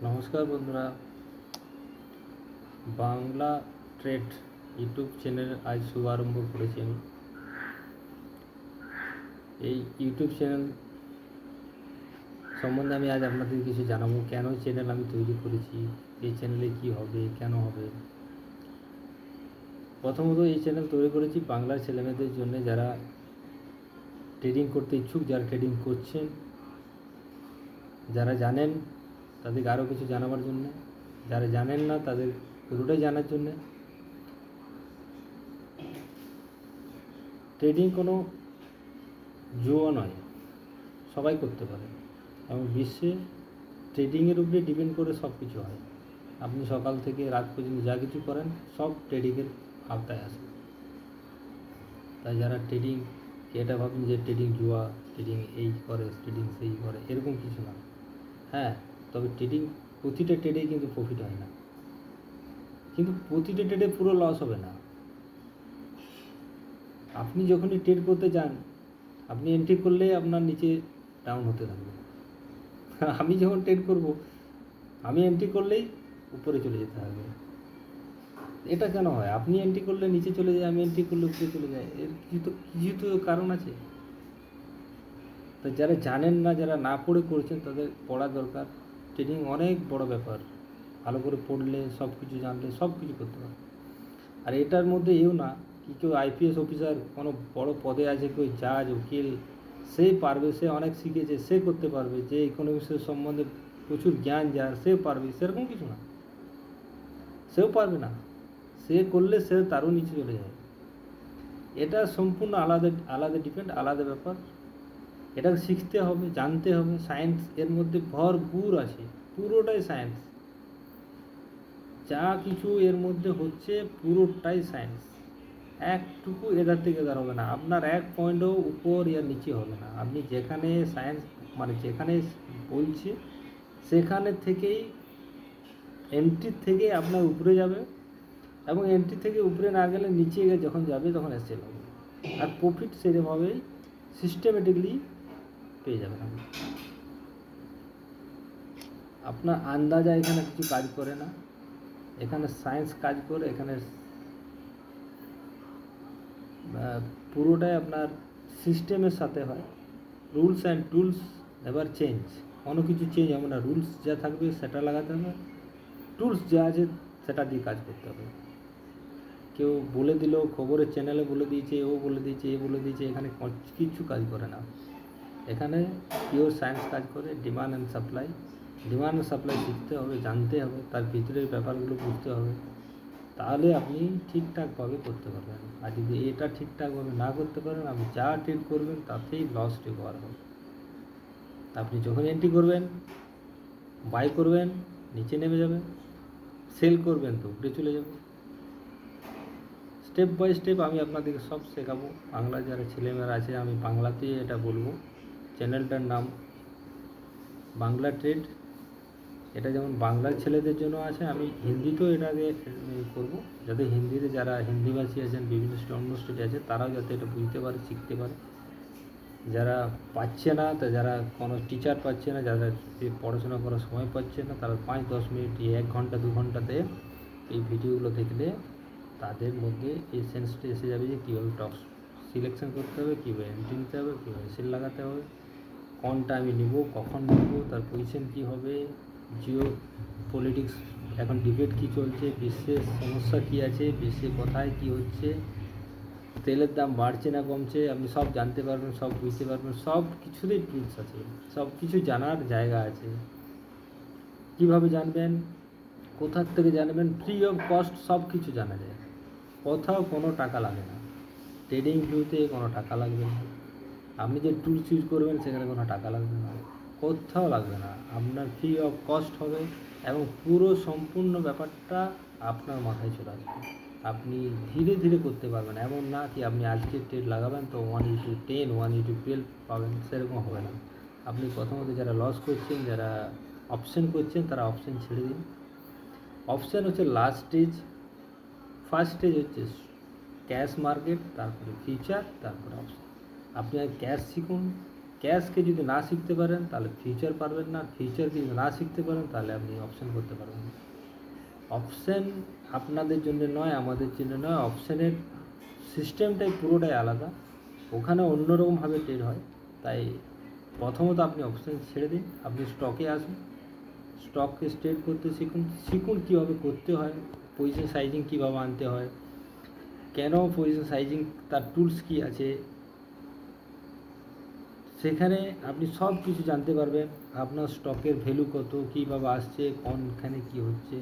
নমস্কার বন্ধুরা, Bangla trade YouTube channel আজ শুভারম্ভ করেছি আমি। এই ইউটিউব চ্যানেল সম্বন্ধে আমি আজ আপনাদের কিছু জানাবো। কেন চ্যানেল আমি তৈরি করেছি, এই চ্যানেলে কি হবে, কেন হবে। প্রথমত এই চ্যানেল তৈরি করেছি বাংলার ছেলেমেয়েদের জন্য, যারা ট্রেডিং করতে ইচ্ছুক, যারা ট্রেডিং করছেন, যারা জানেন তাদেরকে আরও কিছু জানাবার জন্য, যারা জানেন না তাদের পুরোটাই জানার জন্যে। ট্রেডিং কোনো জুয়া নয়, সবাই করতে পারে এবং বিশ্বে ট্রেডিংয়ের উপরে ডিপেন্ড করে সব কিছু হয়। আপনি সকাল থেকে রাত পর্যন্ত যা কিছু করেন সব ট্রেডিংয়ের আওতায় আসে। তাই যারা ট্রেডিং এটা ভাবেন যে ট্রেডিং জুয়া, ট্রেডিং এই করে, ট্রেডিং সেই করে, এরকম কিছু না। হ্যাঁ, তবে ট্রেডিং প্রতিটা ট্রেডেই কিন্তু প্রফিট হয় না, কিন্তু প্রতিটা ট্রেডে পুরো লস হবে না। আপনি যখনই ট্রেড করতে যান, আপনি এন্ট্রি করলেই আপনার নিচে ডাউন হতে থাকবে। আমি যখন ট্রেড করব, আমি এন্ট্রি করলেই উপরে চলে যেতে হবে। এটা কেন হয়? আপনি এন্ট্রি করলে নিচে চলে যায়, আমি এন্ট্রি করলে উপরে চলে যায়। এর কিছু তো কারণ আছে। তো যারা জানেন না, যারা না পড়ে করছেন, তাদের পড়া দরকার। ট্রেডিং অনেক বড় ব্যাপার, ভালো করে পড়লে, সব কিছু জানলে সব কিছু করতে পারে। আর এটার মধ্যে এও না কি কেউ আইপিএস অফিসার কোনো বড় পদে আছে, কেউ জাজ, উকিল, সে পারবে, সে অনেক শিখেছে, সে করতে পারবে। যে ইকোনমিক্সের সম্বন্ধে প্রচুর জ্ঞান যার, সে পারবে, সেরকম কিছু না। সেও পারবে না, সে করলে সে তারও নিচে চলে যায়। এটা সম্পূর্ণ আলাদা আলাদা ডিপেন্ড, আলাদা ব্যাপার। এটা শিখতে হবে, জানতে হবে। সায়েন্স এর মধ্যে ভরপুর আছে, পুরোটাই সায়েন্স। যা কিছু এর মধ্যে হচ্ছে পুরোটাই সায়েন্স। একটুকু এধার থেকে এধার হবে না, আপনার এক পয়েন্টও উপর ইয়া নিচে হবে না। আপনি যেখানে সায়েন্স মানে যেখানে বলছে সেখানে থেকেই, এন্ট্রি থেকে আপনার উপরে যাবে, এবং এন্ট্রি থেকে উপরে না গেলে নিচে যখন যাবে তখন এসে হবে। আর প্রফিট সেরকমভাবেই সিস্টেমেটিকলি পেয়ে যাবেন আপনি। আপনার আন্দাজা এখানে কিছু কাজ করে না, এখানে সায়েন্স কাজ করে। এখানে পুরোটাই আপনার সিস্টেমের সাথে হয়। রুলস অ্যান্ড টুলস এবার চেঞ্জ, কোনো কিছু চেঞ্জ হবে না। রুলস যা থাকবে সেটা লাগাতে হবে, টুলস যা আছে সেটা দিয়ে কাজ করতে হবে। কেউ বলে দিল, খবরের চ্যানেলে বলে দিয়েছে, ও বলে দিয়েছে, এ বলে দিয়েছে, এখানে কিচ্ছু কাজ করে না। এখানে পিওর সায়েন্স কাজ করে। Demand and supply, demand and supply শিখতে হবে, জানতে হবে, তার ভিতরের ব্যাপারগুলো বুঝতে হবে। তাহলে আপনি ঠিকঠাকভাবে করতে পারবেন। আর যদি এটা ঠিকঠাকভাবে না করতে পারেন, আপনি যা ট্রেড করবেন তাতেই লস রিকভার হবে। আপনি যখন এন্ট্রি করবেন, বাই করবেন, নিচে নেমে যাবে, সেল করবেন তো উপরে চলে যাবে। স্টেপ বাই স্টেপ আমি আপনাদেরকে সব শেখাবো। বাংলা যারা ছেলেমেয়েরা আছে, আমি বাংলাতেই এটা বলবো। চ্যানেলটার নাম বাংলা ট্রেড। এটা যেমন বাংলার ছেলেদের জন্য আছে, আমি হিন্দিতেও এটাকে করব, যাতে হিন্দিতে যারা হিন্দিভাষী আছেন, বিভিন্ন অন্য স্টেটে আছে, তারাও যাতে এটা বুঝতে পারে, শিখতে পারে। যারা পাচ্ছে না, তা যারা কোনো টিচার পাচ্ছে না, যারা পড়াশোনা করার সময় পাচ্ছে না, তারা 5-10 মিনিট, 1 ঘন্টা 2 ঘন্টাতে এই ভিডিওগুলো দেখলে তাদের মধ্যে এই সেন্সটা এসে যাবে যে কীভাবে টক্স সিলেকশন করতে হবে, কীভাবে এন্ট্রি নিতে হবে, কীভাবে সেল লাগাতে হবে, কোনটা আমি নেব, কখন নেব, তার পজিশন কী হবে, জিও পলিটিক্স এখন ডিবেট কী চলছে, বিশ্বের সমস্যা কী আছে, বিশ্বে কোথায় কী হচ্ছে, তেলের দাম বাড়ছে না কমছে, আপনি সব জানতে পারবেন, সব বুঝতে পারবেন। সব কিছুতেই টুলস আছে, সব কিছু জানার জায়গা আছে। কীভাবে জানবেন, কোথার থেকে জানবেন, ফ্রি অফ কস্ট সব কিছু জানা যায়। কোথাও কোনো টাকা লাগে না, ট্রেডিং ভিউতে কোনো টাকা লাগবে না। আপনি যে টুলস ইউজ করবেন সেখানে কোনো টাকা লাগবে না, কোথাও লাগবে না। আপনার ফ্রি অফ কস্ট হবে, এবং পুরো সম্পূর্ণ ব্যাপারটা আপনার মাথায় চলে আসবে। আপনি ধীরে ধীরে করতে পারবেন। এমন না কি আপনি আজকে ট্রেড লাগাবেন তো 1:10, 1:12 পাবেন, সেরকম হবে না। আপনি প্রথমত যারা লস করছেন, যারা অপশন করছেন, তারা অপশন ছেড়ে দিন। অপশন হচ্ছে লাস্ট স্টেজ। ফার্স্ট স্টেজ হচ্ছে ক্যাশ মার্কেট, তারপরে ফিউচার, তারপরে অপশন। আপনি ক্যাশ শিখুন, ক্যাশকে যদি না শিখতে পারেন তাহলে ফিউচার পারবেন না, ফিউচারকে যদি না শিখতে পারেন তাহলে আপনি অপশন করতে পারবেন না। অপশন আপনাদের জন্য নয়, আমাদের জন্য নয়, অপশনের সিস্টেমটাই পুরোটাই আলাদা, ওখানে অন্যরকমভাবে ট্রেড হয়। তাই প্রথমত আপনি অপশন ছেড়ে দিন, আপনি স্টকে আসুন, স্টককে ট্রেড করতে শিখুন, শিখুন কীভাবে করতে হয়, পজিশন সাইজিং কীভাবে আনতে হয়, কেন পজিশন সাইজিং, তার টুলস কী আছে, সেখানে আপনি সব কিছু জানতে পারবেন। আপনার স্টকের ভ্যালু কত, কীভাবে আসছে, কোনখানে কী হচ্ছে।